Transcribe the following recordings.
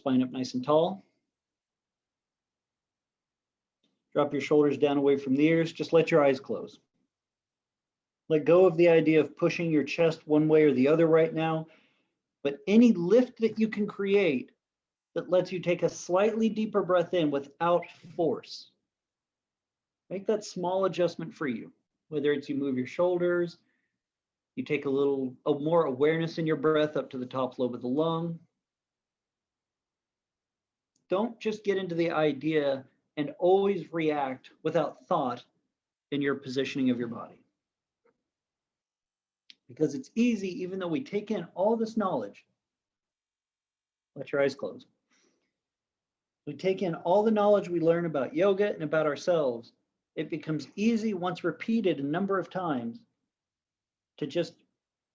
spine up nice and tall. Drop your shoulders down away from the ears. Just let your eyes close. Let go of the idea of pushing your chest one way or the other right now, but any lift that you can create that lets you take a slightly deeper breath in without force. Make that small adjustment for you, whether it's you move your shoulders, you take a little more awareness in your breath up to the top lobe of the lung. Don't just get into the idea and always react without thought in your positioning of your body. Because it's easy, even though we take in all this knowledge, let your eyes close. We take in all the knowledge we learn about yoga and about ourselves. It becomes easy once repeated a number of times to just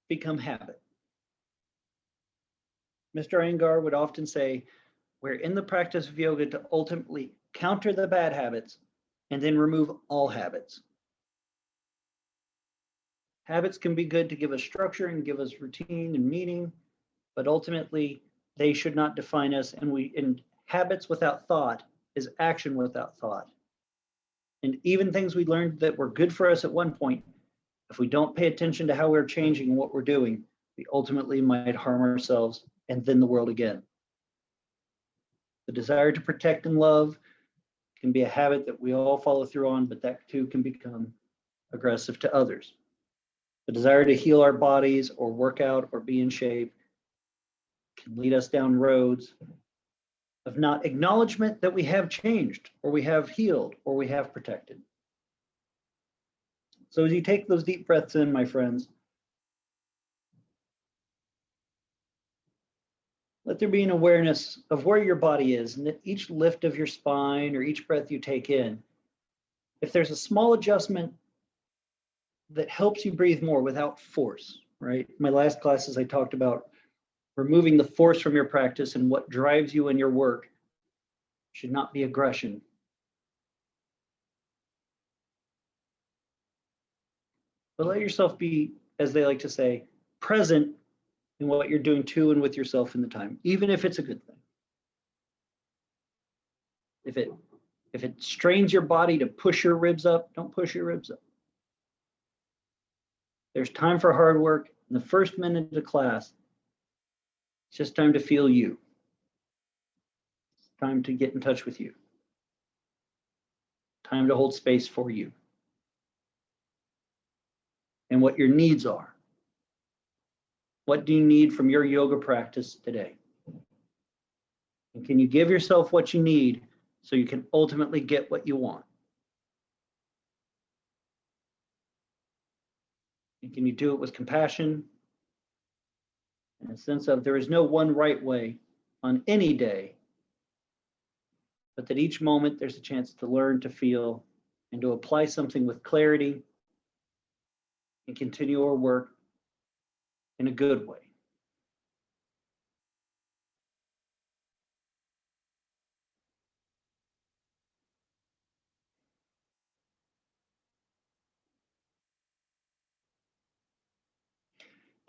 become habit. Mr. Iyengar would often say, we're in the practice of yoga to ultimately counter the bad habits and then remove all habits. Habits can be good to give us structure and give us routine and meaning, but ultimately they should not define us. And habits without thought is action without thought. And even things we learned that were good for us at one point, if we don't pay attention to how we're changing and what we're doing, we ultimately might harm ourselves and then the world again. The desire to protect and love can be a habit that we all follow through on, but that too can become aggressive to others. The desire to heal our bodies or work out or be in shape can lead us down roads of not acknowledgement that we have changed or we have healed or we have protected. So as you take those deep breaths in, my friends, let there be an awareness of where your body is, and that each lift of your spine or each breath you take in, if there's a small adjustment that helps you breathe more without force, right? My last classes, I talked about removing the force from your practice, and what drives you in your work should not be aggression. But let yourself be, as they like to say, present in what you're doing to and with yourself in the time, even if it's a good thing. If it strains your body to push your ribs up, don't push your ribs up. There's time for hard work. In the first minute of class, it's just time to feel you. It's time to get in touch with you. Time to hold space for you. And what your needs are. What do you need from your yoga practice today? And can you give yourself what you need so you can ultimately get what you want? And can you do it with compassion and a sense of there is no one right way on any day, but that each moment there's a chance to learn, to feel, and to apply something with clarity and continue our work in a good way.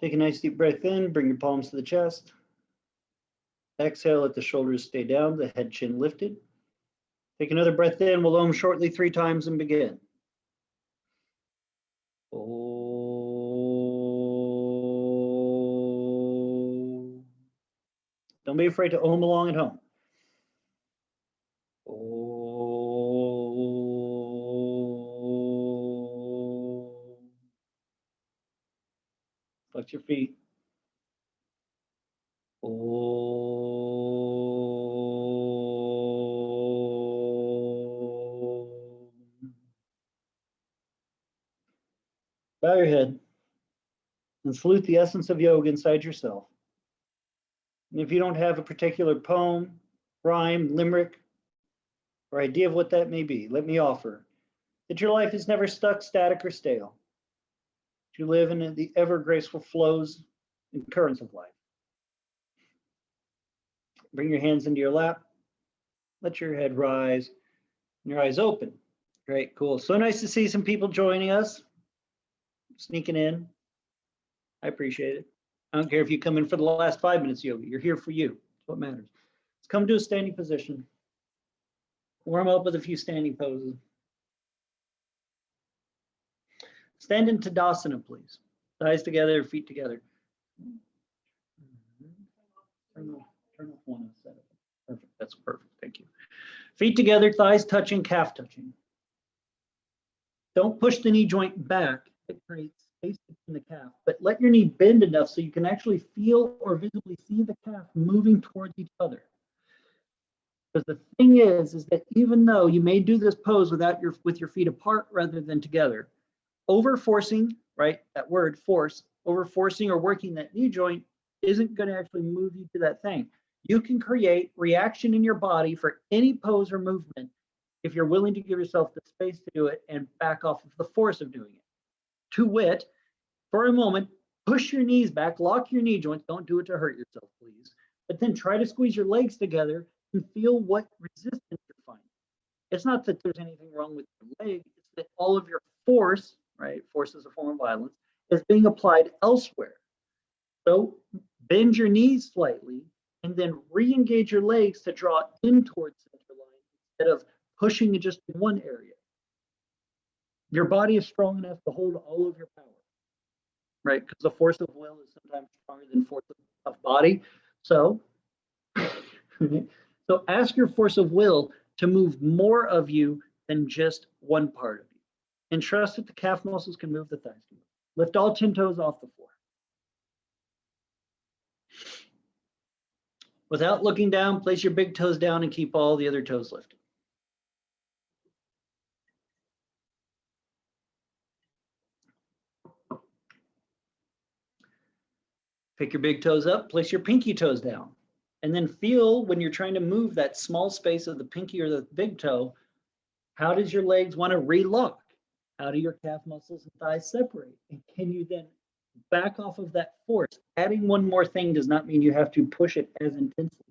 Take a nice deep breath in, bring your palms to the chest. Exhale, let the shoulders stay down, the head, chin lifted. Take another breath in, we'll Om shortly 3 times and begin. Om. Don't be afraid to Om along at home. Om. Flex your feet. Om. Bow your head and salute the essence of yoga inside yourself. And if you don't have a particular poem, rhyme, limerick, or idea of what that may be, let me offer that your life is never stuck, static, or stale. You live in the ever graceful flows and currents of life. Bring your hands into your lap. Let your head rise and your eyes open. Great, cool. So nice to see some people joining us, sneaking in. I appreciate it. I don't care if you come in for the last 5 minutes yoga. You're here for you. That's what matters. Let's come to a standing position. Warm up with a few standing poses. Stand in Tadasana, please. Thighs together, feet together. Turn off one instead. Perfect. That's perfect. Thank you. Feet together, thighs touching, calf touching. Don't push the knee joint back. It creates space between the calf, but let your knee bend enough so you can actually feel or visibly see the calf moving towards each other. Because the thing is that even though you may do this pose with your feet apart rather than together, over forcing, right? That word force, over forcing or working that knee joint isn't going to actually move you to that thing. You can create reaction in your body for any pose or movement if you're willing to give yourself the space to do it and back off of the force of doing it. To wit, for a moment, push your knees back, lock your knee joints. Don't do it to hurt yourself, please. But then try to squeeze your legs together and feel what resistance you're finding. It's not that there's anything wrong with your leg. It's that all of your force, right? Force is a form of violence, is being applied elsewhere. So bend your knees slightly and then re-engage your legs to draw in towards center line instead of pushing just in one area. Your body is strong enough to hold all of your power, right? Because the force of will is sometimes stronger than force of body. So, so ask your force of will to move more of you than just one part of you. And trust that the calf muscles can move the thighs. Lift all 10 toes off the floor. Without looking down, place your big toes down and keep all the other toes lifted. Pick your big toes up, place your pinky toes down, and then feel when you're trying to move that small space of the pinky or the big toe, how does your legs want to relock? How do your calf muscles and thighs separate? And can you then back off of that force? Adding one more thing does not mean you have to push it as intensely.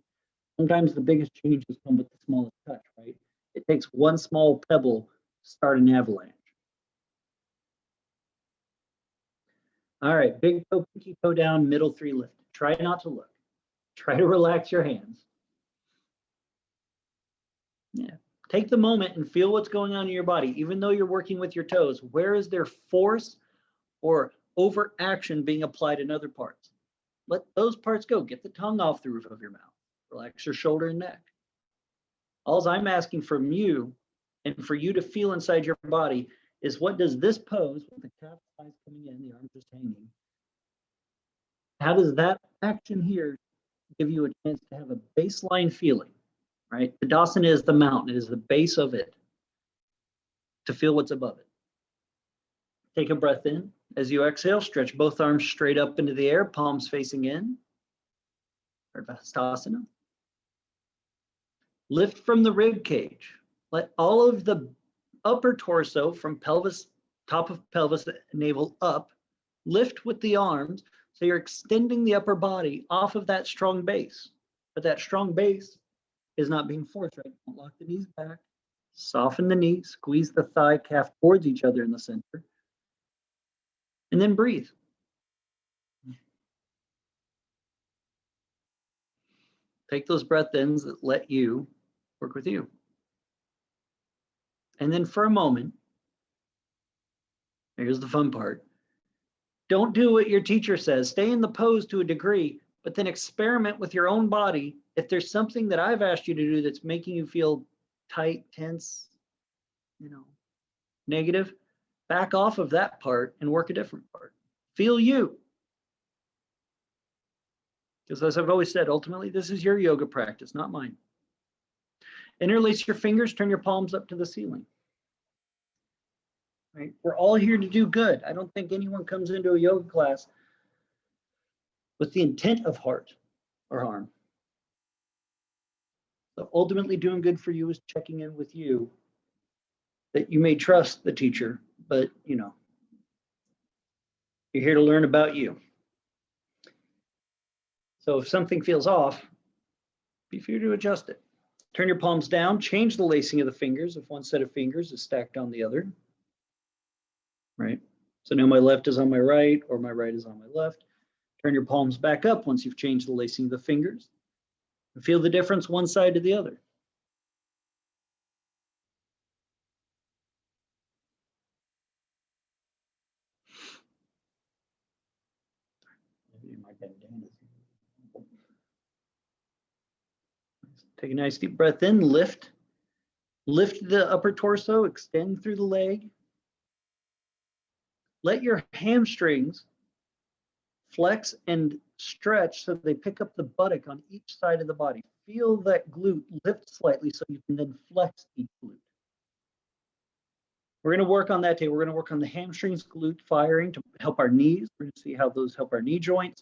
Sometimes the biggest changes come with the smallest touch, right? It takes one small pebble to start an avalanche. All right, big toe, pinky toe down, middle three lifted. Try not to look. Try to relax your hands. Yeah. Take the moment and feel what's going on in your body. Even though you're working with your toes, where is there force or overaction being applied in other parts? Let those parts go. Get the tongue off the roof of your mouth. Relax your shoulder and neck. All I'm asking from you and for you to feel inside your body is, what does this pose with the calf thighs coming in, the arms just hanging, how does that action here give you a chance to have a baseline feeling, right? Tadasana is the mountain, it is the base of it, to feel what's above it. Take a breath in. As you exhale, stretch both arms straight up into the air, palms facing in. Pichitasana. Lift from the rib cage. Let all of the upper torso from pelvis, top of pelvis, navel up, lift with the arms. So you're extending the upper body off of that strong base. But that strong base is not being forced, right? Don't lock the knees back. Soften the knee, squeeze the thigh calf towards each other in the center. And then breathe. Take those breath ins that let you work with you. And then for a moment, here's the fun part. Don't do what your teacher says. Stay in the pose to a degree, but then experiment with your own body. If there's something that I've asked you to do that's making you feel tight, tense, negative, back off of that part and work a different part. Feel you. Because as I've always said, ultimately, this is your yoga practice, not mine. Interlace your fingers, turn your palms up to the ceiling. Right? We're all here to do good. I don't think anyone comes into a yoga class with the intent of harm or harm. So ultimately, doing good for you is checking in with you, that you may trust the teacher, but you're here to learn about you. So if something feels off, be sure to adjust it. Turn your palms down, change the lacing of the fingers if one set of fingers is stacked on the other. Right? So now my left is on my right, or my right is on my left. Turn your palms back up once you've changed the lacing of the fingers. Feel the difference one side to the other. Take a nice deep breath in, lift the upper torso, extend through the leg. Let your hamstrings flex and stretch so they pick up the buttock on each side of the body. Feel that glute lift slightly so you can then flex each glute. We're going to work on that today. We're going to work on the hamstrings, glute firing to help our knees. We're going to see how those help our knee joints,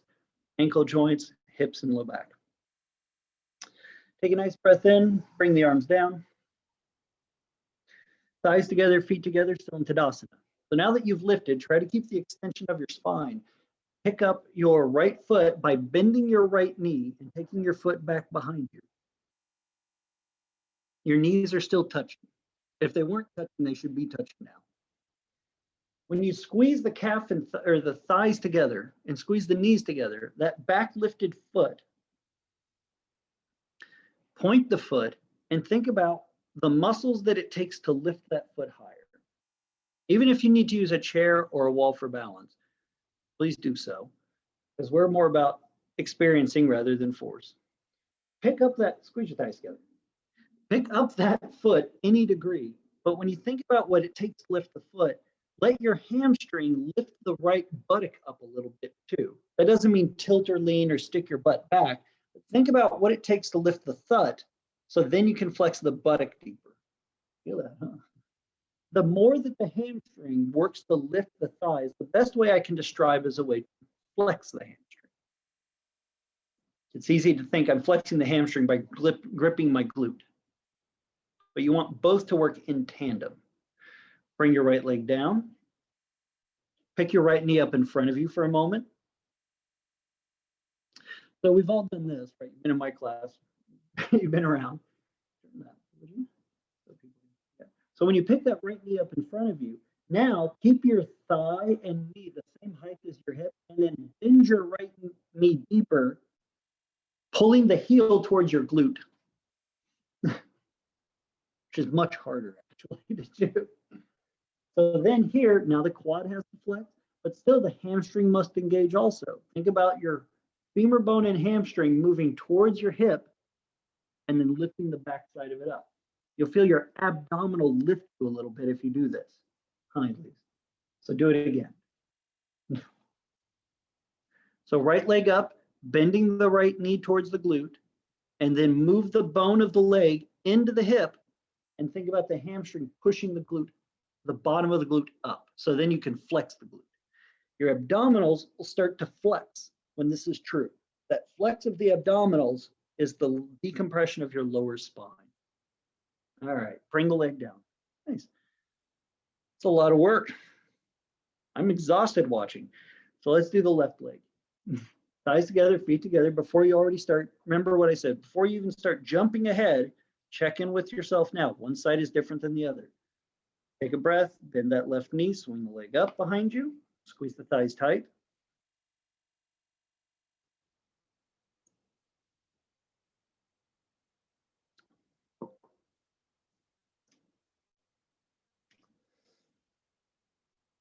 ankle joints, hips, and low back. Take a nice breath in, bring the arms down. Thighs together, feet together, still in Tadasana. So now that you've lifted, try to keep the extension of your spine. Pick up your right foot by bending your right knee and taking your foot back behind you. Your knees are still touching. If they weren't touching, they should be touching now. When you squeeze the calf and or the thighs together and squeeze the knees together, that back lifted foot, point the foot and think about the muscles that it takes to lift that foot higher. Even if you need to use a chair or a wall for balance, please do so, because we're more about experiencing rather than force. Pick up that, squeeze your thighs together. Pick up that foot any degree, but when you think about what it takes to lift the foot, let your hamstring lift the right buttock up a little bit too. That doesn't mean tilt or lean or stick your butt back, but think about what it takes to lift the thud, so then you can flex the buttock deeper. Feel that, huh? The more that the hamstring works to lift the thighs, the best way I can describe is a way to flex the hamstring. It's easy to think I'm flexing the hamstring by gripping my glute, but you want both to work in tandem. Bring your right leg down. Pick your right knee up in front of you for a moment. So we've all done this, right? You've been in my class, you've been around. So when you pick that right knee up in front of you, now keep your thigh and knee the same height as your hip, and then bend your right knee deeper, pulling the heel towards your glute, which is much harder actually to do. So then here, now the quad has to flex, but still the hamstring must engage also. Think about your femur bone and hamstring moving towards your hip and then lifting the backside of it up. You'll feel your abdominal lift a little bit if you do this, kindly. So do it again. So right leg up, bending the right knee towards the glute, and then move the bone of the leg into the hip, and think about the hamstring pushing the glute, the bottom of the glute up. So then you can flex the glute. Your abdominals will start to flex when this is true. That flex of the abdominals is the decompression of your lower spine. All right, bring the leg down. Nice. It's a lot of work. I'm exhausted watching. So let's do the left leg. Thighs together, feet together. Before you already start, remember what I said. Before you even start jumping ahead, check in with yourself now. One side is different than the other. Take a breath, bend that left knee, swing the leg up behind you, squeeze the thighs tight.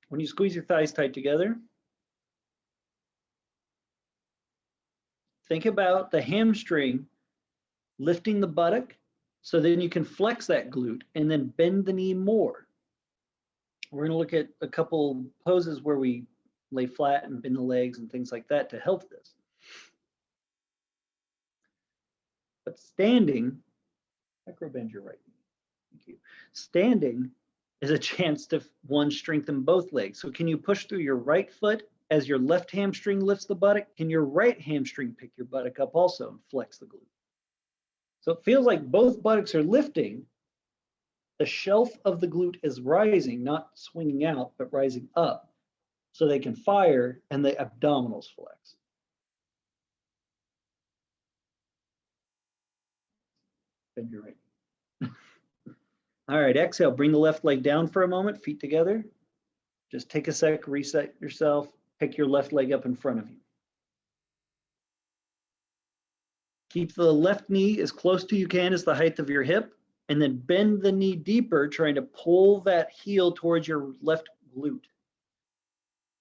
When you squeeze your thighs tight together, think about the hamstring lifting the buttock, so then you can flex that glute and then bend the knee more. We're going to look at a couple poses where we lay flat and bend the legs and things like that to help this. But standing, acro bend your right knee. Thank you. Standing is a chance to, one, strengthen both legs. So can you push through your right foot as your left hamstring lifts the buttock? Can your right hamstring pick your buttock up also and flex the glute? So it feels like both buttocks are lifting. The shelf of the glute is rising, not swinging out, but rising up, so they can fire and the abdominals flex. Bend your right. All right, exhale, bring the left leg down for a moment, feet together. Just take a sec, reset yourself, pick your left leg up in front of you. Keep the left knee as close to you can as the height of your hip, and then bend the knee deeper, trying to pull that heel towards your left glute.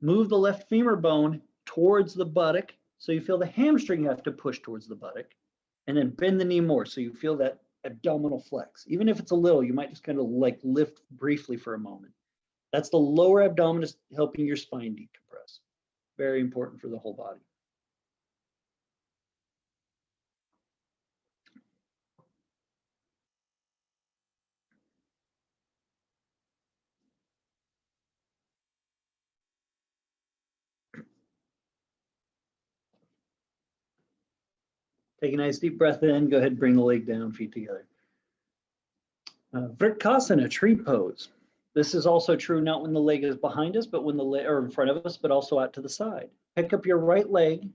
Move the left femur bone towards the buttock, so you feel the hamstring have to push towards the buttock, and then bend the knee more, so you feel that abdominal flex. Even if it's a little, you might just kind of like lift briefly for a moment. That's the lower abdominis helping your spine decompress. Very important for the whole body. Take a nice deep breath in. Go ahead and bring the leg down, feet together. Vrikasana, tree pose. This is also true not when the leg is behind us, but when the leg, or in front of us, but also out to the side. Pick up your right leg,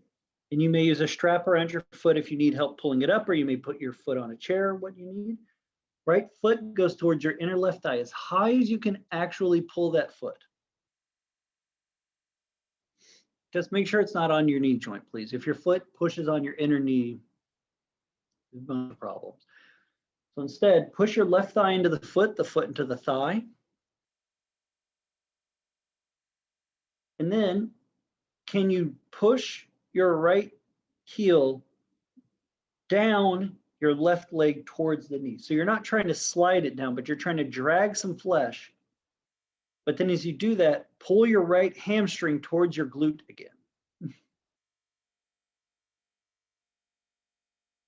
and you may use a strap around your foot if you need help pulling it up, or you may put your foot on a chair, what you need. Right foot goes towards your inner left thigh as high as you can actually pull that foot. Just make sure it's not on your knee joint, please. If your foot pushes on your inner knee, there's no problems. So instead, push your left thigh into the foot into the thigh. And then, can you push your right heel down your left leg towards the knee? So you're not trying to slide it down, but you're trying to drag some flesh. But then as you do that, pull your right hamstring towards your glute again.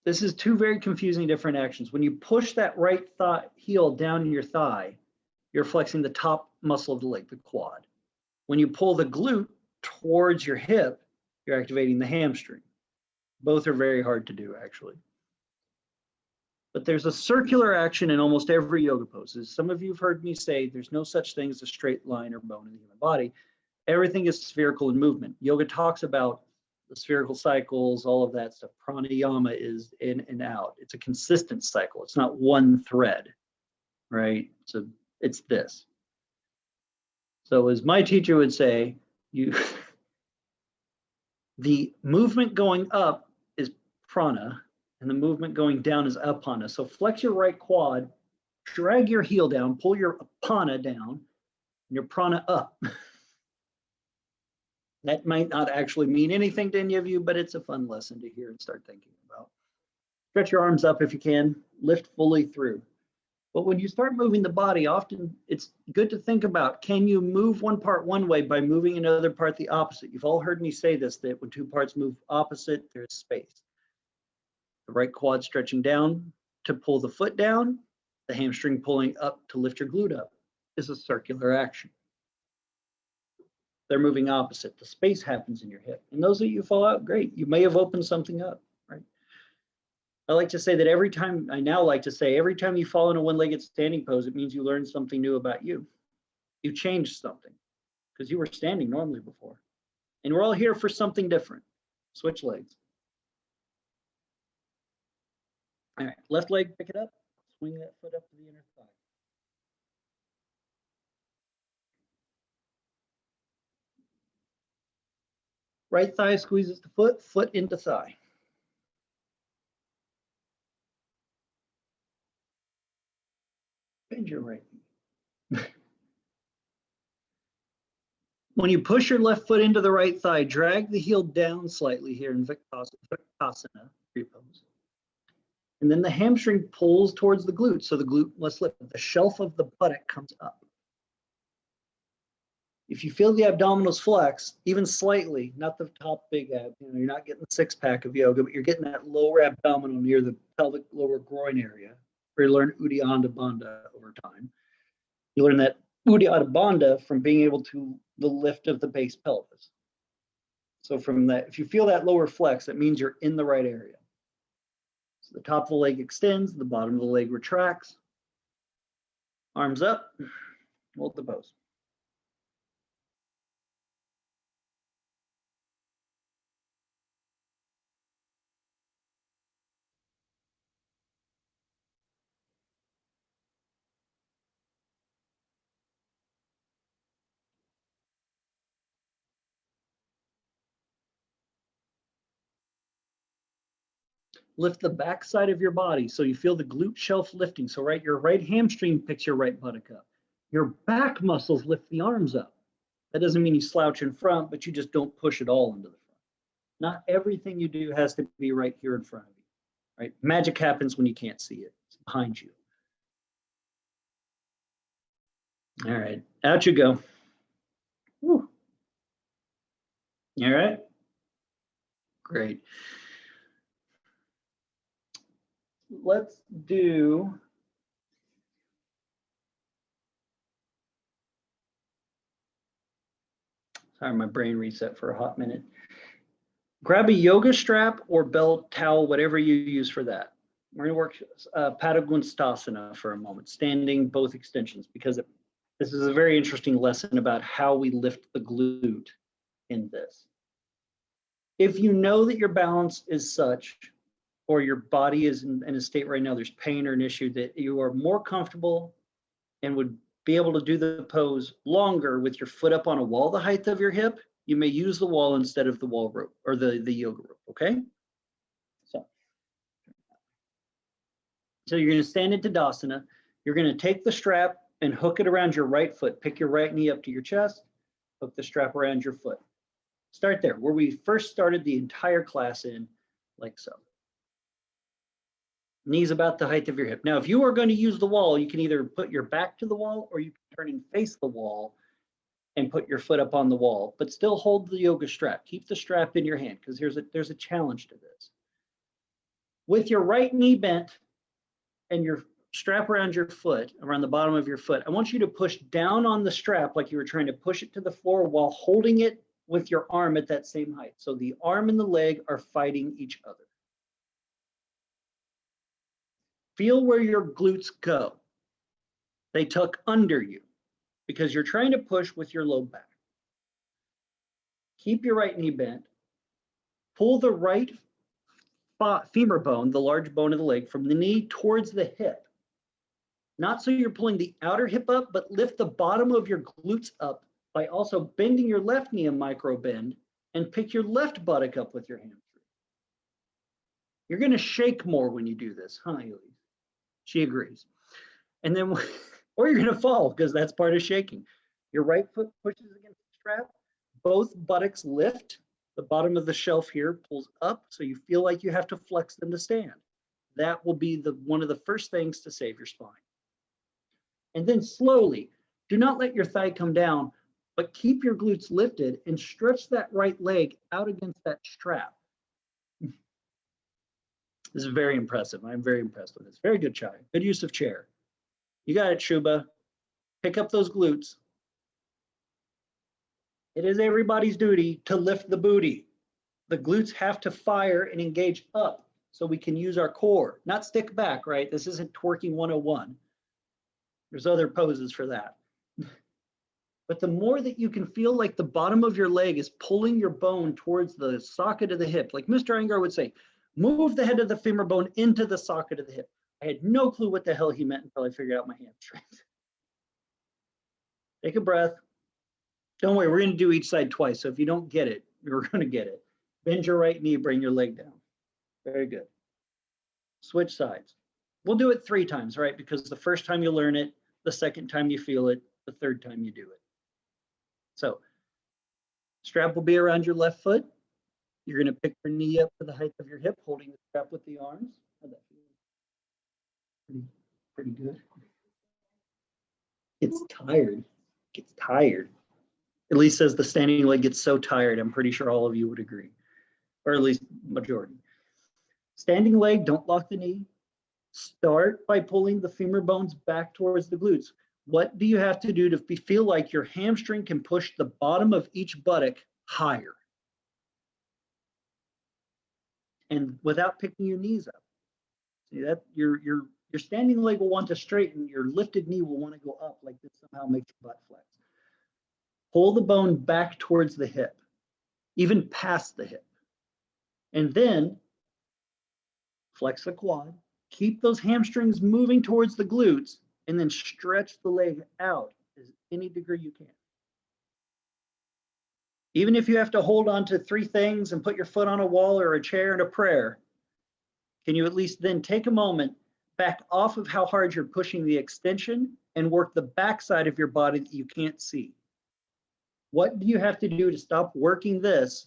This is two very confusing different actions. When you push that right thigh heel down your thigh, you're flexing the top muscle of the leg, the quad. When you pull the glute towards your hip, you're activating the hamstring. Both are very hard to do, actually. But there's a circular action in almost every yoga pose. As some of you have heard me say, there's no such thing as a straight line or bone in the human body. Everything is spherical in movement. Yoga talks about the spherical cycles, all of that stuff. Pranayama is in and out. It's a consistent cycle. It's not one thread, right? So it's this. So as my teacher would say, the movement going up is prana, and the movement going down is apana. So flex your right quad, drag your heel down, pull your apana down, and your prana up. That might not actually mean anything to any of you, but it's a fun lesson to hear and start thinking about. Stretch your arms up if you can, lift fully through. But when you start moving the body, often it's good to think about, can you move one part one way by moving another part the opposite? You've all heard me say this, that when two parts move opposite, there's space. The right quad stretching down to pull the foot down, the hamstring pulling up to lift your glute up is a circular action. They're moving opposite. The space happens in your hip. And those of you fall out, great. You may have opened something up, right? I like to say that every time you fall in a one-legged standing pose, it means you learned something new about you. You changed something because you were standing normally before. And we're all here for something different. Switch legs. All right, left leg, pick it up. Swing that foot up to the inner thigh. Right thigh squeezes the foot, foot into thigh. Bend your right knee. When you push your left foot into the right thigh, drag the heel down slightly here in Pichitasana, tree pose. And then the hamstring pulls towards the glute. So the glute must lift. The shelf of the buttock comes up. If you feel the abdominals flex, even slightly, not the top big ab, you're not getting the six pack of yoga, but you're getting that lower abdominal near the pelvic lower groin area, where you learn Uddiyana Bandha over time. You learn that Uddiyana Bandha from being able to the lift of the base pelvis. So from that, if you feel that lower flex, that means you're in the right area. So the top of the leg extends, the bottom of the leg retracts. Arms up, hold the pose. Lift the back side of your body so you feel the glute shelf lifting. So your right hamstring picks your right buttock up. Your back muscles lift the arms up. That doesn't mean you slouch in front, but you just don't push it all into the front. Not everything you do has to be right here in front of you, right? Magic happens when you can't see it. It's behind you. All right, out you go. Woo. All right, great. Let's do, sorry, my brain reset for a hot minute. Grab a yoga strap or belt, towel, whatever you use for that. We're going to work Pichitasana for a moment, standing both extensions, because this is a very interesting lesson about how we lift the glute in this. If you know that your balance is such, or your body is in a state right now, there's pain or an issue, that you are more comfortable and would be able to do the pose longer with your foot up on a wall the height of your hip, you may use the wall instead of the wall rope or the yoga rope, okay? So you're going to stand in Tadasana. You're going to take the strap and hook it around your right foot. Pick your right knee up to your chest, hook the strap around your foot. Start there, where we first started the entire class in, like so. Knees about the height of your hip. Now, if you are going to use the wall, you can either put your back to the wall or you can turn and face the wall and put your foot up on the wall, but still hold the yoga strap. Keep the strap in your hand, because there's a challenge to this. With your right knee bent and your strap around your foot, around the bottom of your foot, I want you to push down on the strap like you were trying to push it to the floor while holding it with your arm at that same height. So the arm and the leg are fighting each other. Feel where your glutes go. They tuck under you because you're trying to push with your low back. Keep your right knee bent. Pull the right femur bone, the large bone of the leg, from the knee towards the hip. Not so you're pulling the outer hip up, but lift the bottom of your glutes up by also bending your left knee a micro bend and pick your left buttock up with your hamstring. You're going to shake more when you do this, huh, Elise? She agrees. And then, or you're going to fall, because that's part of shaking. Your right foot pushes against the strap. Both buttocks lift. The bottom of the shelf here pulls up, so you feel like you have to flex them to stand. That will be one of the first things to save your spine. And then slowly, do not let your thigh come down, but keep your glutes lifted and stretch that right leg out against that strap. This is very impressive. I'm very impressed with this. Very good, Chai. Good use of chair. You got it, Shuba. Pick up those glutes. It is everybody's duty to lift the booty. The glutes have to fire and engage up so we can use our core, not stick back, right? This isn't twerking 101. There's other poses for that. But the more that you can feel like the bottom of your leg is pulling your bone towards the socket of the hip, like Mr. Angar would say, move the head of the femur bone into the socket of the hip. I had no clue what the hell he meant until I figured out my hamstrings. Take a breath. Don't worry, we're going to do each side twice. So if you don't get it, you're going to get it. Bend your right knee, bring your leg down. Very good. Switch sides. We'll do it 3 times, right? Because the first time you learn it, the second time you feel it, the third time you do it. So strap will be around your left foot. You're going to pick your knee up to the height of your hip, holding the strap with the arms. How'd that feel? Pretty good. It's tired. Gets tired. Elise says the standing leg gets so tired. I'm pretty sure all of you would agree, or at least majority. Standing leg, don't lock the knee. Start by pulling the femur bones back towards the glutes. What do you have to do to feel like your hamstring can push the bottom of each buttock higher? And without picking your knees up. See that your standing leg will want to straighten, your lifted knee will want to go up, like this somehow makes your butt flex. Pull the bone back towards the hip, even past the hip. And then flex the quad, keep those hamstrings moving towards the glutes, and then stretch the leg out as any degree you can. Even if you have to hold on to 3 things and put your foot on a wall or a chair and a prayer, can you at least then take a moment, back off of how hard you're pushing the extension and work the backside of your body that you can't see? What do you have to do to stop working this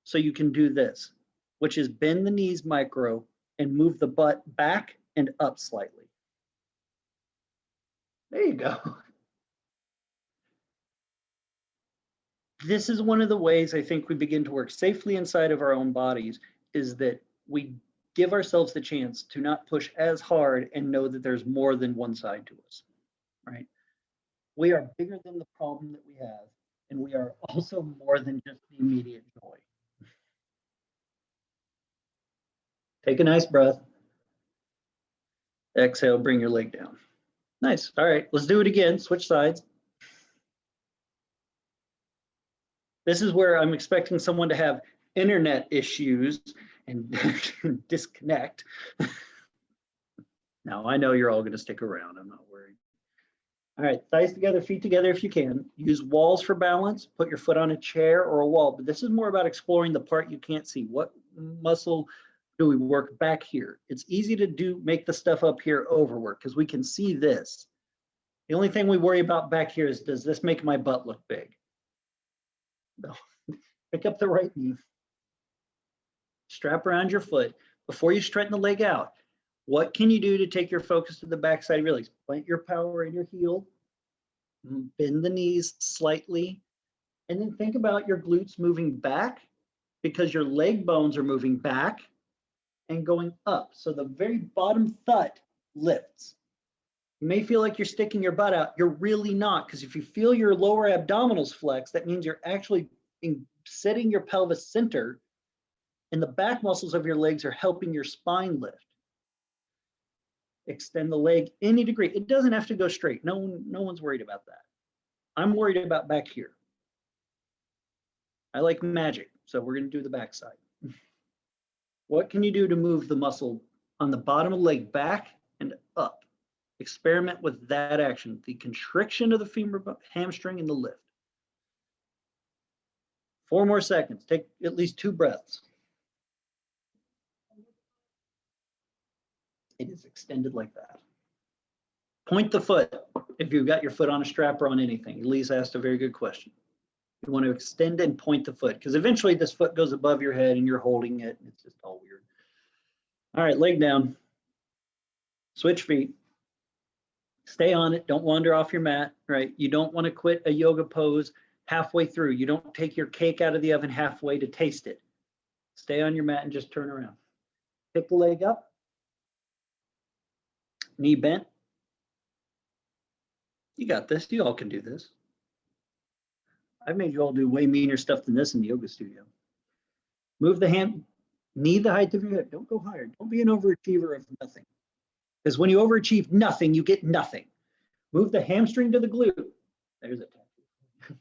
so you can do this, which is bend the knees micro and move the butt back and up slightly. There you go. This is one of the ways I think we begin to work safely inside of our own bodies, is that we give ourselves the chance to not push as hard and know that there's more than one side to us, right? We are bigger than the problem that we have, and we are also more than just the immediate joy. Take a nice breath. Exhale, bring your leg down. Nice. All right, let's do it again. Switch sides. This is where I'm expecting someone to have internet issues and disconnect. Now, I know you're all going to stick around. I'm not worried. All right, thighs together, feet together if you can. Use walls for balance. Put your foot on a chair or a wall. But this is more about exploring the part you can't see. What muscle do we work back here? It's easy to make the stuff up here overwork because we can see this. The only thing we worry about back here is, does this make my butt look big? No. Pick up the right knee. Strap around your foot. Before you straighten the leg out, what can you do to take your focus to the backside of your legs? Plant your power in your heel. Bend the knees slightly. And then think about your glutes moving back because your leg bones are moving back and going up. So the very bottom thud lifts. You may feel like you're sticking your butt out. You're really not, because if you feel your lower abdominals flex, that means you're actually setting your pelvis center, and the back muscles of your legs are helping your spine lift. Extend the leg any degree. It doesn't have to go straight. No one's worried about that. I'm worried about back here. I like magic, so we're going to do the back side. What can you do to move the muscle on the bottom of the leg back and up? Experiment with that action, the constriction of the femur hamstring and the lift. 4 more seconds. Take at least 2 breaths. It is extended like that. Point the foot if you've got your foot on a strap or on anything. Elise asked a very good question. You want to extend and point the foot because eventually this foot goes above your head and you're holding it. And it's just all weird. All right, leg down. Switch feet. Stay on it. Don't wander off your mat, right? You don't want to quit a yoga pose halfway through. You don't take your cake out of the oven halfway to taste it. Stay on your mat and just turn around. Pick the leg up. Knee bent. You got this. You all can do this. I've made you all do way meaner stuff than this in the yoga studio. Move the hand, knee the height of your hip. Don't go higher. Don't be an overachiever of nothing. Because when you overachieve nothing, you get nothing. Move the hamstring to the glute. There's a tattoo.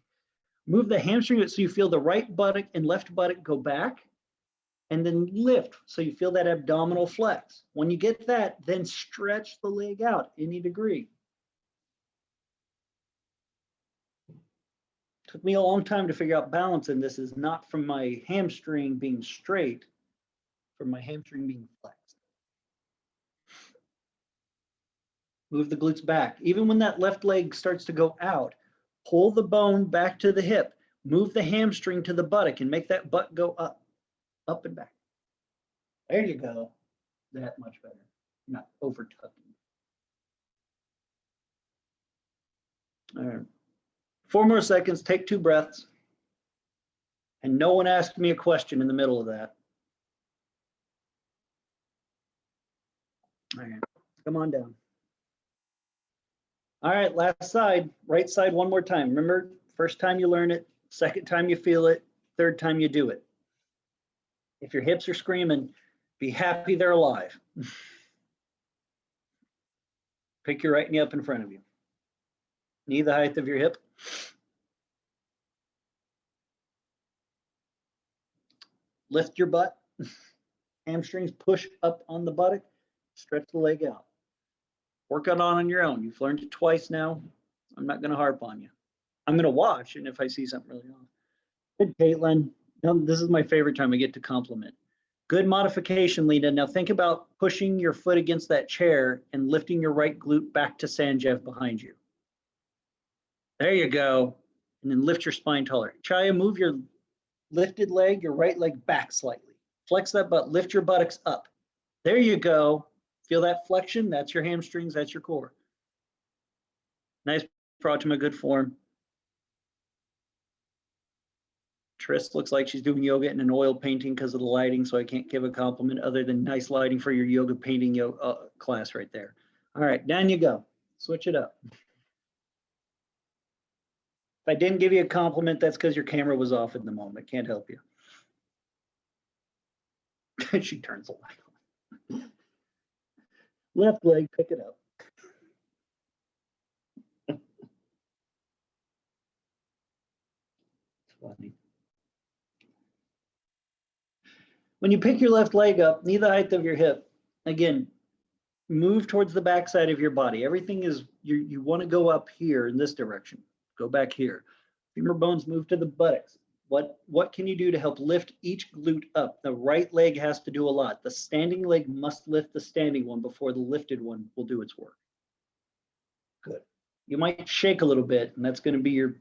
Move the hamstring so you feel the right buttock and left buttock go back, and then lift so you feel that abdominal flex. When you get that, then stretch the leg out any degree. Took me a long time to figure out balance, and this is not from my hamstring being straight, from my hamstring being flexed. Move the glutes back. Even when that left leg starts to go out, pull the bone back to the hip, move the hamstring to the buttock and make that butt go up and back. There you go. That much better. Not over tucking. All right. 4 more seconds. Take 2 breaths. And no one asked me a question in the middle of that. All right. Come on down. All right, last side, right side one more time. Remember, first time you learn it, second time you feel it, third time you do it. If your hips are screaming, be happy they're alive. Pick your right knee up in front of you. Knee the height of your hip. Lift your butt. Hamstrings push up on the buttock. Stretch the leg out. Work it on your own. You've learned it twice now. I'm not going to harp on you. I'm going to watch, and if I see something really wrong. Good, Caitlin. This is my favorite time I get to compliment. Good modification, Lena. Now think about pushing your foot against that chair and lifting your right glute back to Sanjeev behind you. There you go. And then lift your spine taller. Chaya, move your lifted leg, your right leg back slightly. Flex that butt, lift your buttocks up. There you go. Feel that flexion? That's your hamstrings, that's your core. Nice, Pratima, good form. Tris looks like she's doing yoga in an oil painting because of the lighting, so I can't give a compliment other than nice lighting for your yoga painting class right there. All right, down you go. Switch it up. If I didn't give you a compliment, that's because your camera was off at the moment. Can't help you. She turns the light on. Left leg, pick it up. It's funny. When you pick your left leg up, knee the height of your hip. Again, move towards the back side of your body. Everything is, you want to go up here in this direction. Go back here. Femur bones move to the buttocks. What can you do to help lift each glute up? The right leg has to do a lot. The standing leg must lift the standing one before the lifted one will do its work. Good. You might shake a little bit, and that's going to be your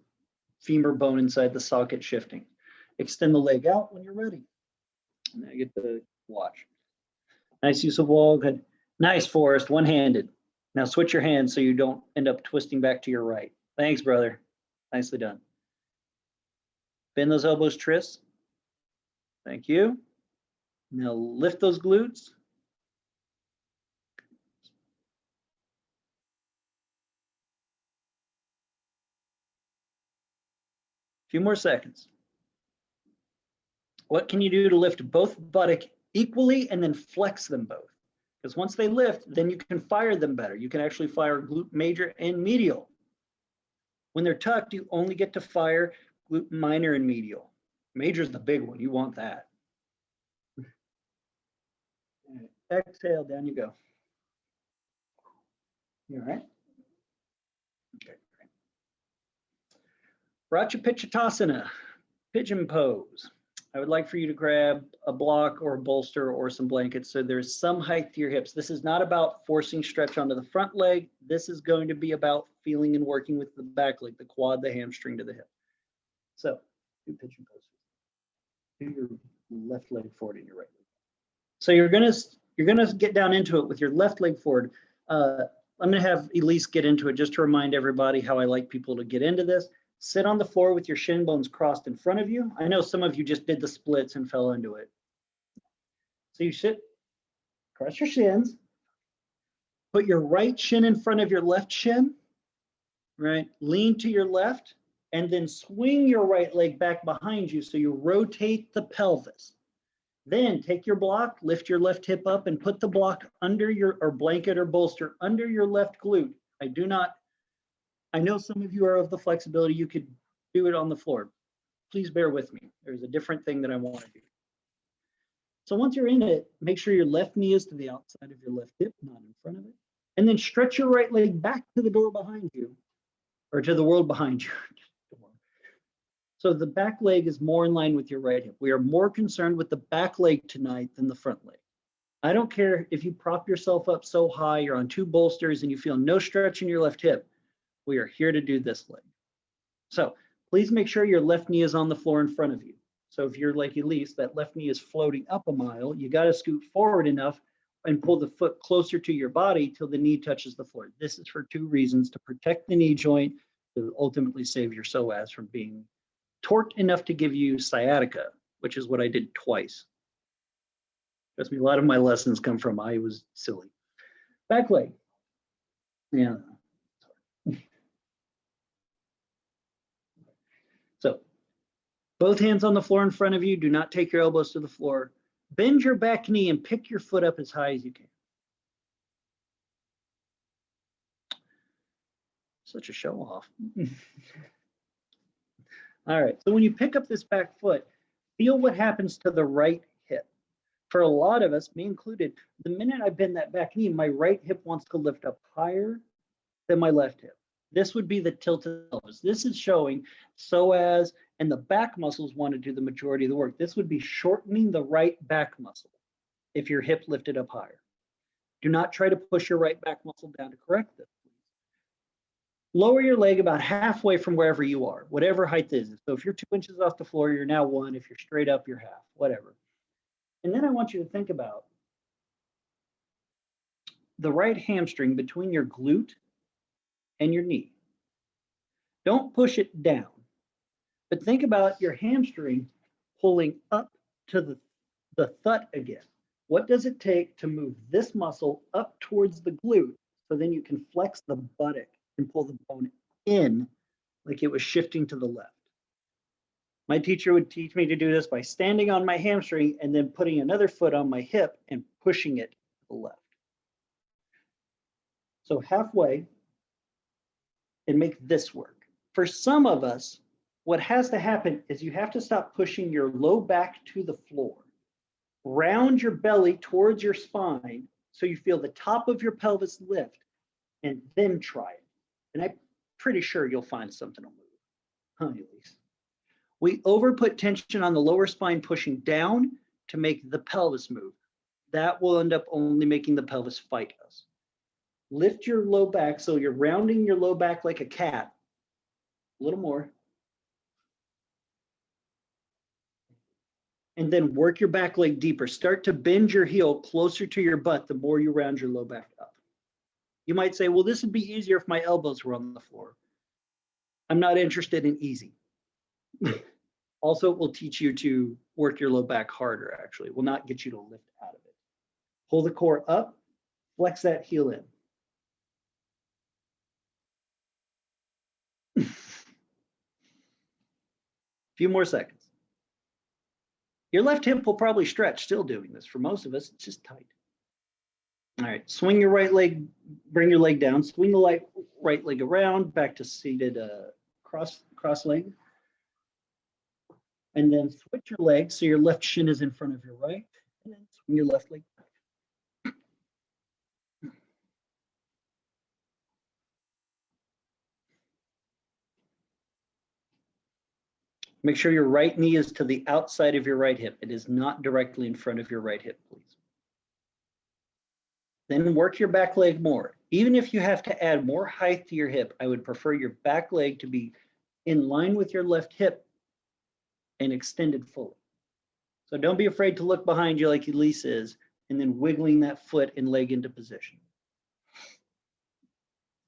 femur bone inside the socket shifting. Extend the leg out when you're ready. Now you get the watch. Nice use of wall. Good. Nice, Forrest. One-handed. Now switch your hands so you don't end up twisting back to your right. Thanks, brother. Nicely done. Bend those elbows, Tris. Thank you. Now lift those glutes. A few more seconds. What can you do to lift both buttock equally and then flex them both? Because once they lift, then you can fire them better. You can actually fire glute major and medial. When they're tucked, you only get to fire glute minor and medial. Major is the big one. You want that. Exhale, down you go. You all right? Okay. Bracha Pichitasana, pigeon pose. I would like for you to grab a block or a bolster or some blankets so there's some height to your hips. This is not about forcing stretch onto the front leg. This is going to be about feeling and working with the back leg, the quad, the hamstring to the hip. So do pigeon pose. Do your left leg forward and your right leg. So you're gonna get down into it with your left leg forward. I'm gonna have Elise get into it just to remind everybody how I like people to get into this. Sit on the floor with your shin bones crossed in front of you. I know some of you just did the splits and fell into it. So you sit, cross your shins, put your right shin in front of your left shin, right? Lean to your left, and then swing your right leg back behind you so you rotate the pelvis. Then take your block, lift your left hip up, and put the block under your, or blanket or bolster under your left glute. I know some of you are of the flexibility, you could do it on the floor. Please bear with me. There's a different thing that I want to do. So once you're in it, make sure your left knee is to the outside of your left hip, not in front of it. And then stretch your right leg back to the door behind you, or to the world behind you. So the back leg is more in line with your right hip. We are more concerned with the back leg tonight than the front leg. I don't care if you prop yourself up so high, you're on two bolsters and you feel no stretch in your left hip. We are here to do this leg. So please make sure your left knee is on the floor in front of you. So if you're like Elise, that left knee is floating up a mile, you got to scoot forward enough and pull the foot closer to your body till the knee touches the floor. This is for two reasons: to protect the knee joint, to ultimately save your psoas from being torqued enough to give you sciatica, which is what I did twice. Trust me, a lot of my lessons come from I was silly. Back leg. Yeah. So both hands on the floor in front of you. Do not take your elbows to the floor. Bend your back knee and pick your foot up as high as you can. Such a show off. All right, so when you pick up this back foot, feel what happens to the right hip. For a lot of us, me included, the minute I bend that back knee, my right hip wants to lift up higher than my left hip. This would be the tilted pelvis. This is showing psoas and the back muscles want to do the majority of the work. This would be shortening the right back muscle if your hip lifted up higher. Do not try to push your right back muscle down to correct this. Lower your leg about halfway from wherever you are, whatever height is. So if you're 2 inches off the floor, you're now 1. If you're straight up, you're half, whatever. And then I want you to think about the right hamstring between your glute and your knee. Don't push it down, but think about your hamstring pulling up to the thut again. What does it take to move this muscle up towards the glute so then you can flex the buttock and pull the bone in like it was shifting to the left? My teacher would teach me to do this by standing on my hamstring and then putting another foot on my hip and pushing it to the left. So halfway, and make this work. For some of us, what has to happen is you have to stop pushing your low back to the floor. Round your belly towards your spine so you feel the top of your pelvis lift, and then try it. And I'm pretty sure you'll find something to move. Huh, Elise? We overput tension on the lower spine pushing down to make the pelvis move. That will end up only making the pelvis fight us. Lift your low back so you're rounding your low back like a cat. A little more. And then work your back leg deeper. Start to bend your heel closer to your butt the more you round your low back up. You might say, well, this would be easier if my elbows were on the floor. I'm not interested in easy. Also, it will teach you to work your low back harder, actually. It will not get you to lift out of it. Pull the core up, flex that heel in. A few more seconds. Your left hip will probably stretch still doing this. For most of us, it's just tight. All right, swing your right leg, bring your leg down, swing the right leg around, back to seated cross leg. And then switch your leg so your left shin is in front of your right, and then swing your left leg back. Make sure your right knee is to the outside of your right hip. It is not directly in front of your right hip, please. Then work your back leg more. Even if you have to add more height to your hip, I would prefer your back leg to be in line with your left hip and extended fully. So don't be afraid to look behind you like Elise is, and then wiggling that foot and leg into position.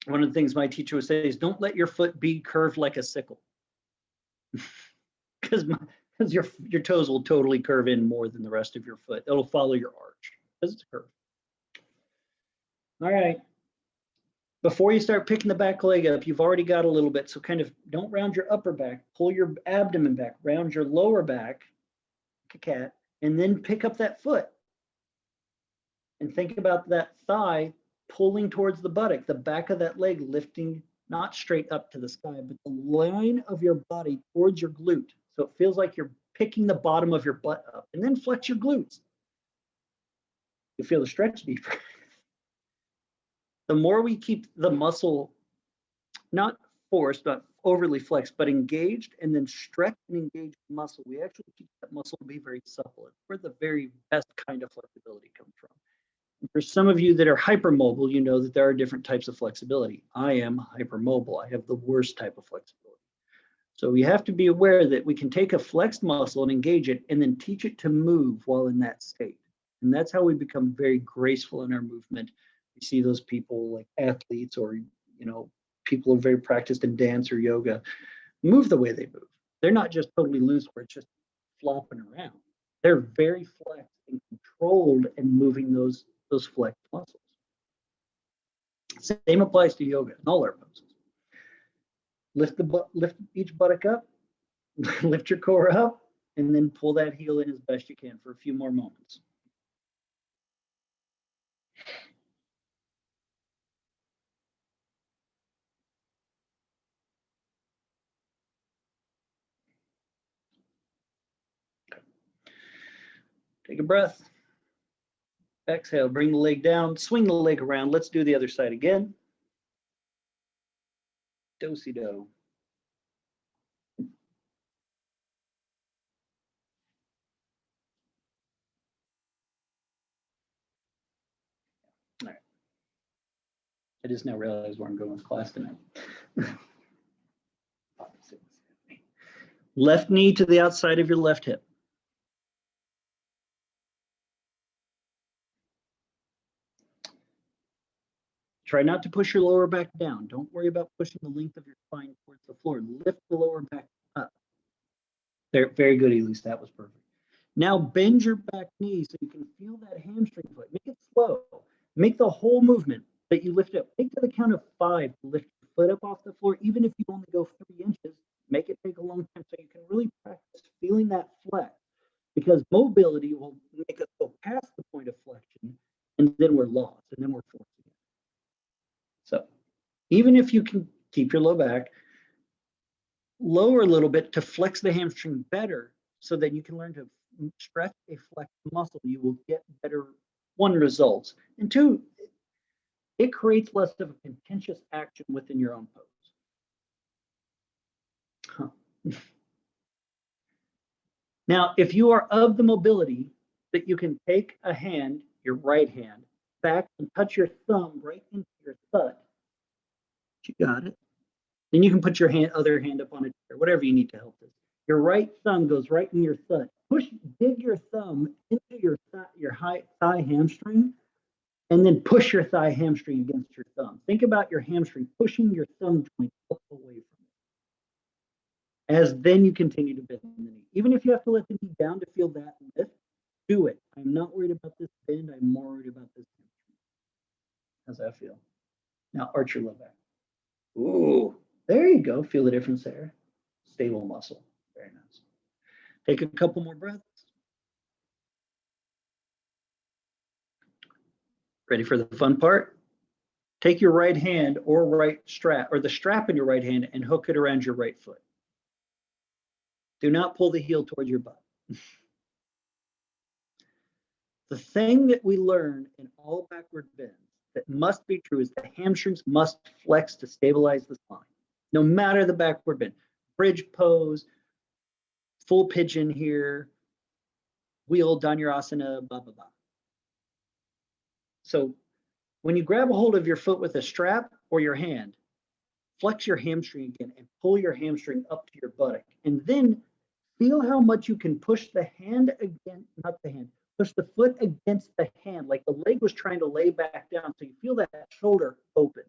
One of the things my teacher would say is don't let your foot be curved like a sickle. Because your toes will totally curve in more than the rest of your foot. It'll follow your arch because it's curved. All right. Before you start picking the back leg up, you've already got a little bit. So kind of don't round your upper back, pull your abdomen back, round your lower back, like a cat, and then pick up that foot. And think about that thigh pulling towards the buttock, the back of that leg lifting not straight up to the sky, but the line of your body towards your glute. So it feels like you're picking the bottom of your butt up, and then flex your glutes. You feel the stretch deeper. The more we keep the muscle not forced, not overly flexed, but engaged, and then stretch and engage the muscle, we actually keep that muscle to be very supple. It's where the very best kind of flexibility comes from. And for some of you that are hypermobile, you know that there are different types of flexibility. I am hypermobile. I have the worst type of flexibility. So we have to be aware that we can take a flexed muscle and engage it and then teach it to move while in that state. And that's how we become very graceful in our movement. We see those people like athletes or, people who are very practiced in dance or yoga move the way they move. They're not just totally loose where it's just flopping around. They're very flexed and controlled and moving those flexed muscles. Same applies to yoga and all our poses. Lift each buttock up, lift your core up, and then pull that heel in as best you can for a few more moments. Take a breath. Exhale, bring the leg down, swing the leg around. Let's do the other side again. Do-si-do. I just now realized where I'm going with class tonight. Left knee to the outside of your left hip. Try not to push your lower back down. Don't worry about pushing the length of your spine towards the floor. Lift the lower back up. There, very good, Elise. That was perfect. Now bend your back knee so you can feel that hamstring foot. Make it slow. Make the whole movement that you lift up. Take to the count of 5 to lift your foot up off the floor. Even if you only go 3 inches, make it take a long time so you can really practice feeling that flex. Because mobility will make us go past the point of flexion, and then we're lost, and then we're forced again. So even if you can keep your low back, lower a little bit to flex the hamstring better so that you can learn to stretch a flexed muscle. You will get better, 1, results, and 2, it creates less of a contentious action within your own pose. Huh. Now, if you are of the mobility that you can take a hand, your right hand, back and touch your thumb right into your thud, you got it. Then you can put your other hand up on a chair, whatever you need to help this. Your right thumb goes right in your thud. Dig your thumb into your thigh hamstring, and then push your thigh hamstring against your thumb. Think about your hamstring pushing your thumb joint away from it. As then you continue to bend the knee. Even if you have to let the knee down to feel that lift, do it. I'm not worried about this bend. I'm more worried about this hamstring. How's that feel? Now arch your low back. Ooh, there you go. Feel the difference there. Stable muscle. Very nice. Take a couple more breaths. Ready for the fun part? Take your right hand or right strap, or the strap in your right hand, and hook it around your right foot. Do not pull the heel towards your butt. The thing that we learn in all backward bends that must be true is the hamstrings must flex to stabilize the spine, no matter the backward bend. Bridge pose, full pigeon here, wheel, Dhanurasana, blah, blah, blah. So when you grab a hold of your foot with a strap or your hand, flex your hamstring again and pull your hamstring up to your buttock. And then feel how much you can push the hand again, not the hand, push the foot against the hand, like the leg was trying to lay back down. So you feel that shoulder open,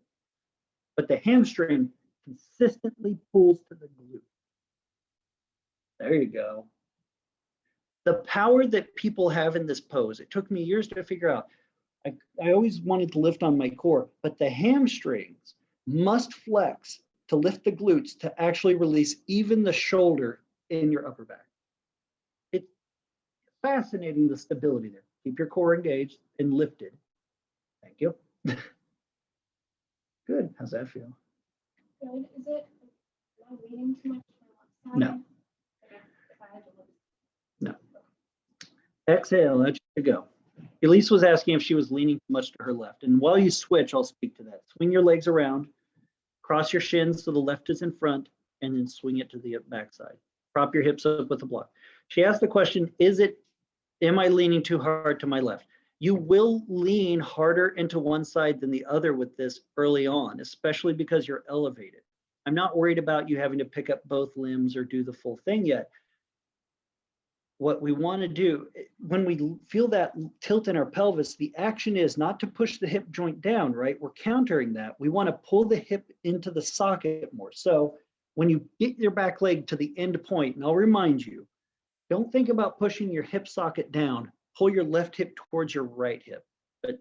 but the hamstring consistently pulls to the glute. There you go. The power that people have in this pose, it took me years to figure out. I always wanted to lift on my core, but the hamstrings must flex to lift the glutes to actually release even the shoulder in your upper back. It's fascinating, the stability there. Keep your core engaged and lifted. Thank you. Good. How's that feel? Is it leaning too much to my left side? No. Okay. If I had to look. No. Exhale. Let you go. Elise was asking if she was leaning too much to her left. And while you switch, I'll speak to that. Swing your legs around, cross your shins so the left is in front, and then swing it to the backside. Prop your hips up with the block. She asked the question, am I leaning too hard to my left? You will lean harder into one side than the other with this early on, especially because you're elevated. I'm not worried about you having to pick up both limbs or do the full thing yet. What we want to do, when we feel that tilt in our pelvis, the action is not to push the hip joint down, right? We're countering that. We want to pull the hip into the socket more. So when you get your back leg to the end point, and I'll remind you, don't think about pushing your hip socket down. Pull your left hip towards your right hip, but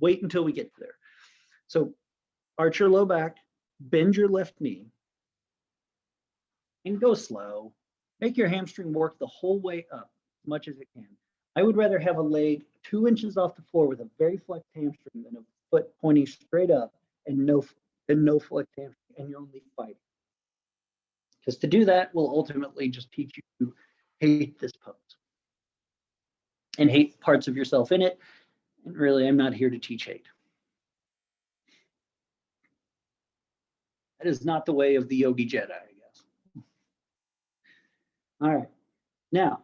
wait until we get there. So arch your low back, bend your left knee, and go slow. Make your hamstring work the whole way up as much as it can. I would rather have a leg 2 inches off the floor with a very flexed hamstring than a foot pointing straight up and no flexed hamstring, and you're only fighting. Because to do that will ultimately just teach you to hate this pose and hate parts of yourself in it. And really, I'm not here to teach hate. That is not the way of the Yogi Jedi, I guess. All right, now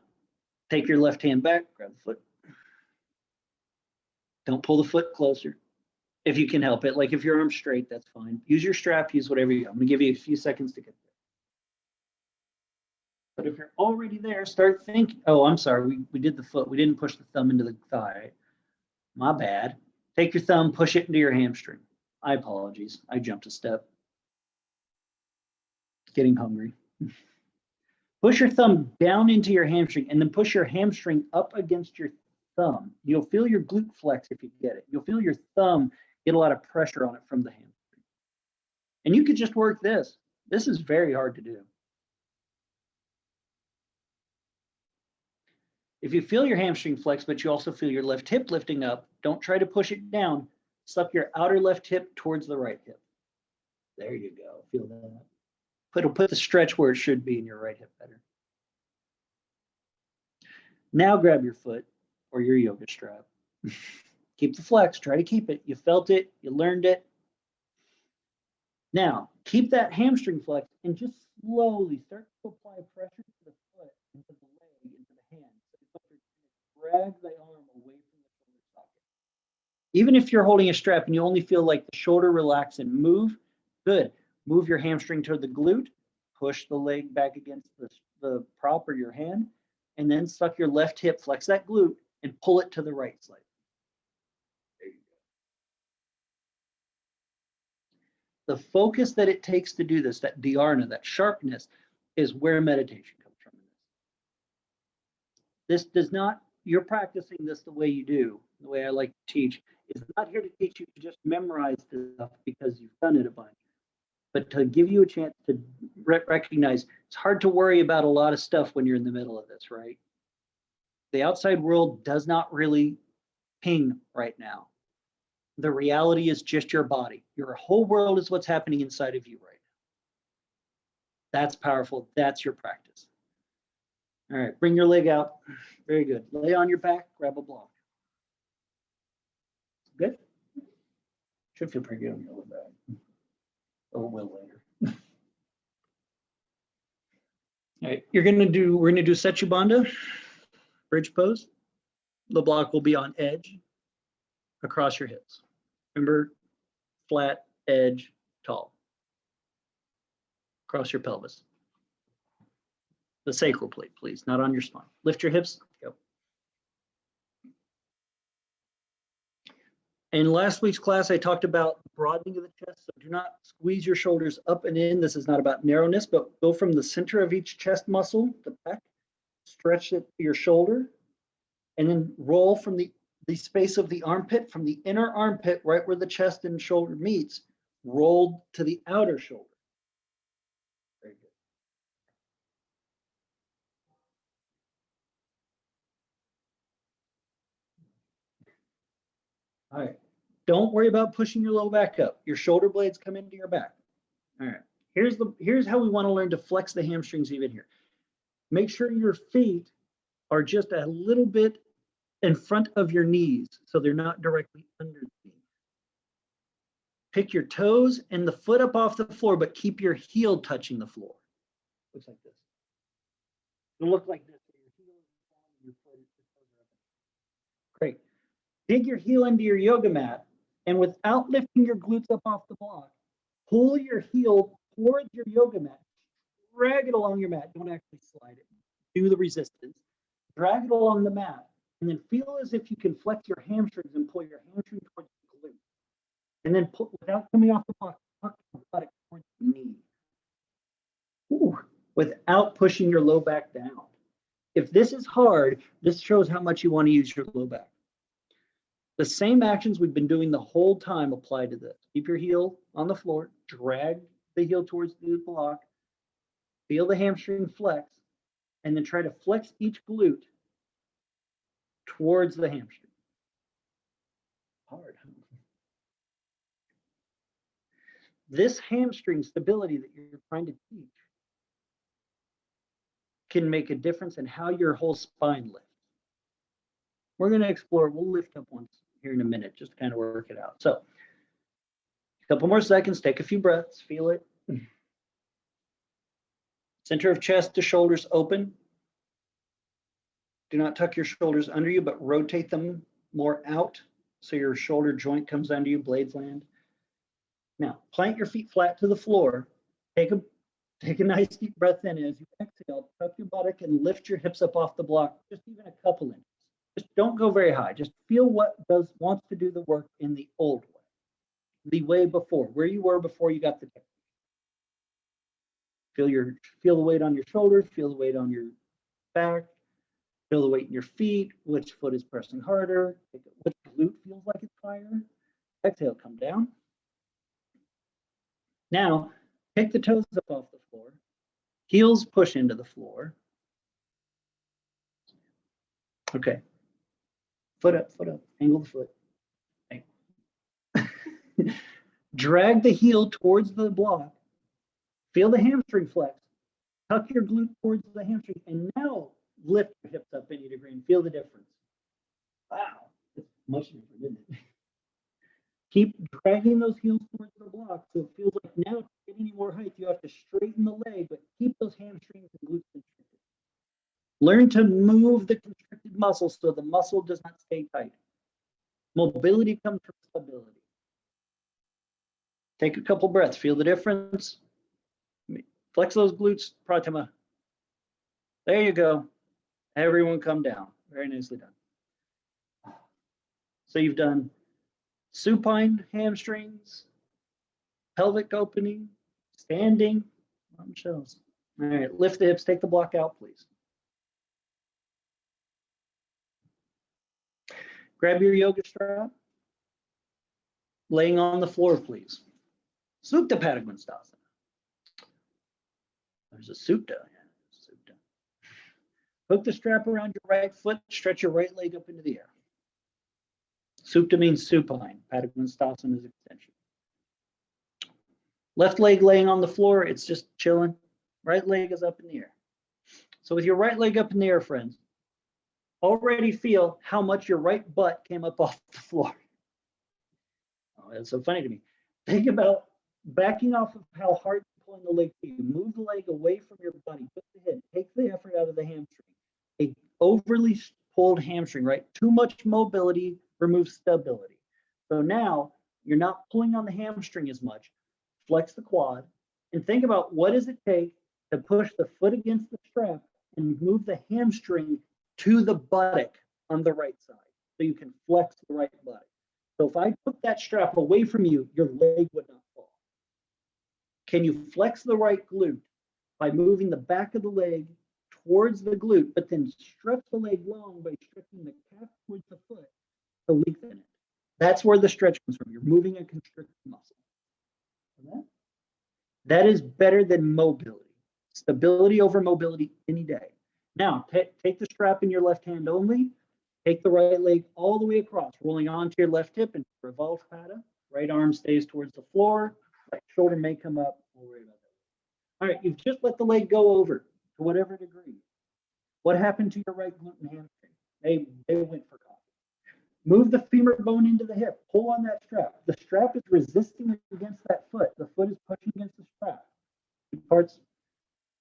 take your left hand back, grab the foot. Don't pull the foot closer. if you can help it. Like if your arm's straight, that's fine. Use your strap, use whatever you. I'm gonna give you a few seconds to get there. But if you're already there, start thinking. Oh, I'm sorry. We did the foot. We didn't push the thumb into the thigh. My bad. Take your thumb, push it into your hamstring. I apologize. I jumped a step. Getting hungry. Push your thumb down into your hamstring and then push your hamstring up against your thumb. You'll feel your glute flex if you get it. You'll feel your thumb get a lot of pressure on it from the hamstring. And you could just work this. This is very hard to do. If you feel your hamstring flex, but you also feel your left hip lifting up, don't try to push it down. Suck your outer left hip towards the right hip. There you go. Feel that. Put the stretch where it should be in your right hip better. Now grab your foot or your yoga strap. Keep the flex. Try to keep it. You felt it. You learned it. Now, keep that hamstring flex and just slowly start to apply pressure to the foot, into the leg, into the hand. Drag the arm away from the shoulder socket. Even if you're holding a strap and you only feel like the shoulder relax and move, good. Move your hamstring toward the glute, push the leg back against the prop or your hand, and then suck your left hip, flex that glute, and pull it to the right slightly. There you go. The focus that it takes to do this, that dhyana, that sharpness, is where meditation comes from. This does not, you're practicing this the way you do, the way I like to teach, is not here to teach you to just memorize this stuff because you've done it a bunch, but to give you a chance to recognize it's hard to worry about a lot of stuff when you're in the middle of this, right? The outside world does not really ping right now. The reality is just your body. Your whole world is what's happening inside of you right now. That's powerful. That's your practice. All right, bring your leg out. Very good. Lay on your back, grab a block. Good? Should feel pretty good on your lower back. Or will later. All right, we're gonna do Secubanda, bridge pose. The block will be on edge across your hips. Remember, flat, edge, tall. Across your pelvis. The sacral plate, please, not on your spine. Lift your hips, go. In last week's class, I talked about broadening of the chest, so do not squeeze your shoulders up and in. This is not about narrowness, but go from the center of each chest muscle, the back, stretch it to your shoulder, and then roll from the space of the armpit, from the inner armpit, right where the chest and shoulder meets, rolled to the outer shoulder. Very good. All right. Don't worry about pushing your low back up. Your shoulder blades come into your back. All right. Here's how we want to learn to flex the hamstrings even here. Make sure your feet are just a little bit in front of your knees so they're not directly under the knee. Pick your toes and the foot up off the floor, but keep your heel touching the floor. Looks like this. It'll look like this. Your heel is down and your foot is up. Great. Dig your heel into your yoga mat, and without lifting your glutes up off the block, pull your heel towards your yoga mat. Drag it along your mat. Don't actually slide it. Do the resistance. Drag it along the mat, and then feel as if you can flex your hamstrings and pull your hamstring towards the glute. And then pull, without coming off the block, tuck your butt towards the knee. Ooh, without pushing your low back down. If this is hard, this shows how much you want to use your low back. The same actions we've been doing the whole time apply to this. Keep your heel on the floor, drag the heel towards the block, feel the hamstring flex, and then try to flex each glute towards the hamstring. Hard. This hamstring stability that you're trying to teach can make a difference in how your whole spine lifts. We're going to explore, we'll lift up once here in a minute, just to kind of work it out. So a couple more seconds, take a few breaths, feel it. Center of chest to shoulders open. Do not tuck your shoulders under you, but rotate them more out so your shoulder joint comes under you, blades land. Now, plant your feet flat to the floor. Take a nice deep breath in. As you exhale, tuck your buttock and lift your hips up off the block, just even a couple inches. Just don't go very high. Just feel what wants to do the work in the old way, the way before, where you were before you got the technique. Feel the weight on your shoulders, feel the weight on your back, feel the weight in your feet, which foot is pressing harder, which glute feels like it's higher. Exhale, come down. Now, pick the toes up off the floor. Heels push into the floor. Okay. Foot up, angle the foot. Drag the heel towards the block. Feel the hamstring flex. Tuck your glute towards the hamstring, and now lift your hips up any degree and feel the difference. Wow, it's much different, isn't it? Keep dragging those heels towards the block, so it feels like now to get any more height, you have to straighten the leg, but keep those hamstrings and glutes constricted. Learn to move the constricted muscles so the muscle does not stay tight. Mobility comes from stability. Take a couple breaths, feel the difference. Flex those glutes, Pratima. There you go. Everyone come down. Very nicely done. So you've done supine hamstrings, pelvic opening, standing, shells. All right, lift the hips, take the block out, please. Grab your yoga strap. Laying on the floor, please. Supta Padagvanstasana. There's a supta. Supta. Hook the strap around your right foot, stretch your right leg up into the air. Supta means supine. Padagvanstasana is extension. Left leg laying on the floor, it's just chilling. Right leg is up in the air. So with your right leg up in the air, friends, already feel how much your right butt came up off the floor. Oh, that's so funny to me. Think about backing off of how hard you're pulling the leg to you. Move the leg away from your body. Put the head. Take the effort out of the hamstring. A overly pulled hamstring, right? Too much mobility removes stability. So now you're not pulling on the hamstring as much. Flex the quad and think about what does it take to push the foot against the strap and move the hamstring to the buttock on the right side so you can flex the right buttock. So if I took that strap away from you, your leg would not fall. Can you flex the right glute by moving the back of the leg towards the glute, but then stretch the leg long by stretching the calf towards the foot to lengthen it? That's where the stretch comes from. You're moving a constricted muscle. That is better than mobility. Stability over mobility any day. Now, take the strap in your left hand only. Take the right leg all the way across, rolling onto your left hip and revolve Hatha. Right arm stays towards the floor. Right shoulder may come up. We'll worry about that. All right, you've just let the leg go over to whatever degree. What happened to your right glute and hamstring? They went for coffee. Move the femur bone into the hip. Pull on that strap. The strap is resisting against that foot. The foot is pushing against the strap. Two parts.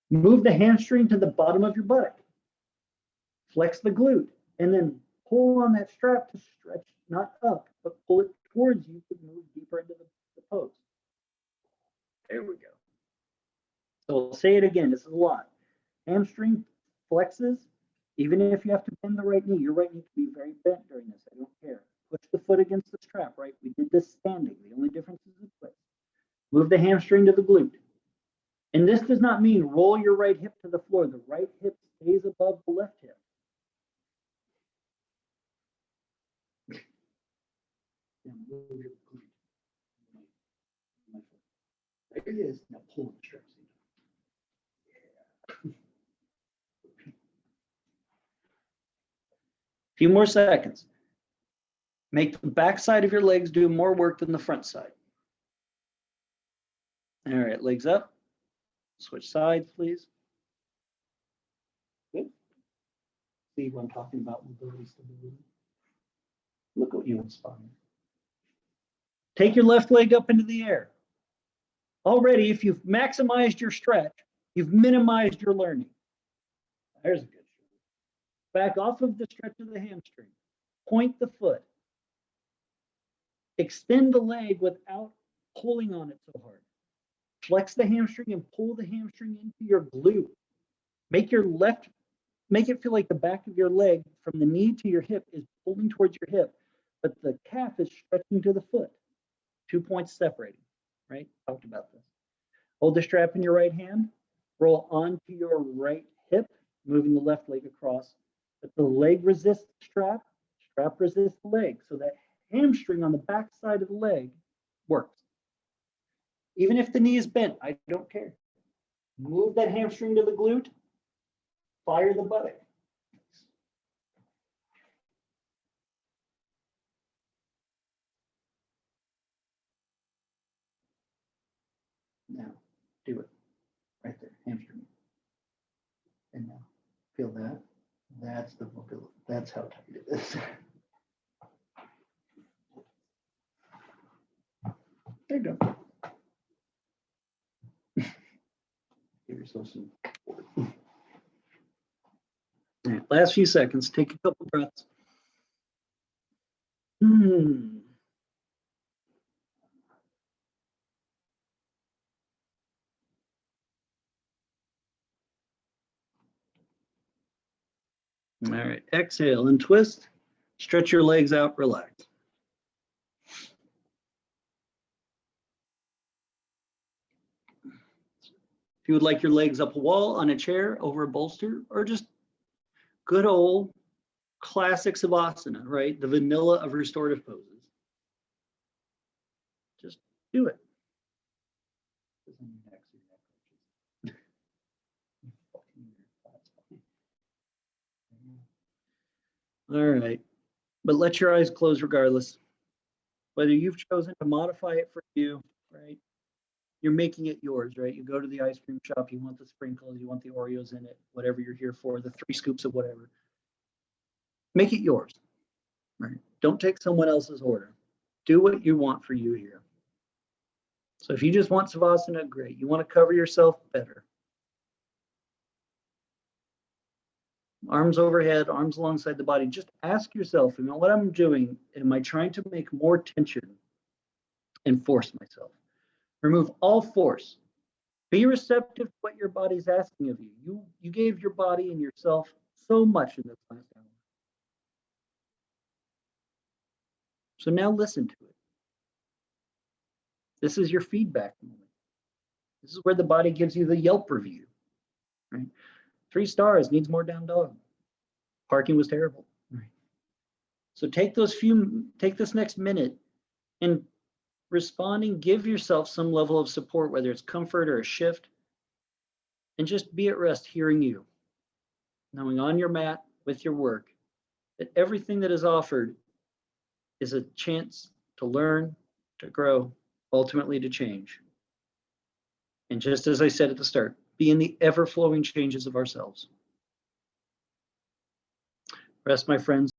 Move the hamstring to the bottom of your buttock. Flex the glute. And then pull on that strap to stretch, not up, but pull it towards you to move deeper into the pose. There we go. So I'll say it again. This is a lot. Hamstring flexes. Even if you have to bend the right knee, your right knee can be very bent during this. I don't care. Push the foot against the strap, right? We did this standing. The only difference is the place. Move the hamstring to the glute. And this does not mean roll your right hip to the floor. The right hip stays above the left hip. There it is. Now pull the straps. Few more seconds. Make the back side of your legs do more work than the front side. All right, legs up. Switch sides, please. Good. See what I'm talking about, mobility, stability. Look what you inspire. Take your left leg up into the air. Already, if you've maximized your stretch, you've minimized your learning. There's a good stretch. Back off of the stretch of the hamstring. Point the foot. Extend the leg without pulling on it so hard. Flex the hamstring and pull the hamstring into your glute. Make it feel like the back of your leg from the knee to your hip is pulling towards your hip, but the calf is stretching to the foot. 2 points separating, right? Talked about this. Hold the strap in your right hand, roll onto your right hip, moving the left leg across. But the leg resists the strap resists the leg. So that hamstring on the back side of the leg works. Even if the knee is bent, I don't care. Move that hamstring to the glute, fire the buttock. Now, do it. Right there, hamstring. And now, feel that? That's the mobility. That's how tight it is. There you go. Give yourself some support. All right, last few seconds. Take a couple breaths. All right, exhale and twist. Stretch your legs out, relax. If you would like your legs up a wall, on a chair, over a bolster, or just good old classic Savasana, right? The vanilla of restorative poses. Just do it. All right, but let your eyes close regardless. Whether you've chosen to modify it for you, right? You're making it yours, right? You go to the ice cream shop, you want the sprinkles, you want the Oreos in it, whatever you're here for, the 3 scoops of whatever. Make it yours, right? Don't take someone else's order. Do what you want for you here. So if you just want Savasana, great. You want to cover yourself, better. Arms overhead, arms alongside the body. Just ask yourself, you know, what I'm doing, am I trying to make more tension and force myself? Remove all force. Be receptive to what your body's asking of you. You gave your body and yourself so much in this last hour. So now listen to it. This is your feedback moment. This is where the body gives you the Yelp review, right? 3 stars, needs more down dog. Parking was terrible. Right. So take this next minute and responding, give yourself some level of support, whether it's comfort or a shift, and just be at rest hearing you, knowing on your mat with your work that everything that is offered is a chance to learn, to grow, ultimately to change. And just as I said at the start, be in the ever-flowing changes of ourselves. Rest, my friends.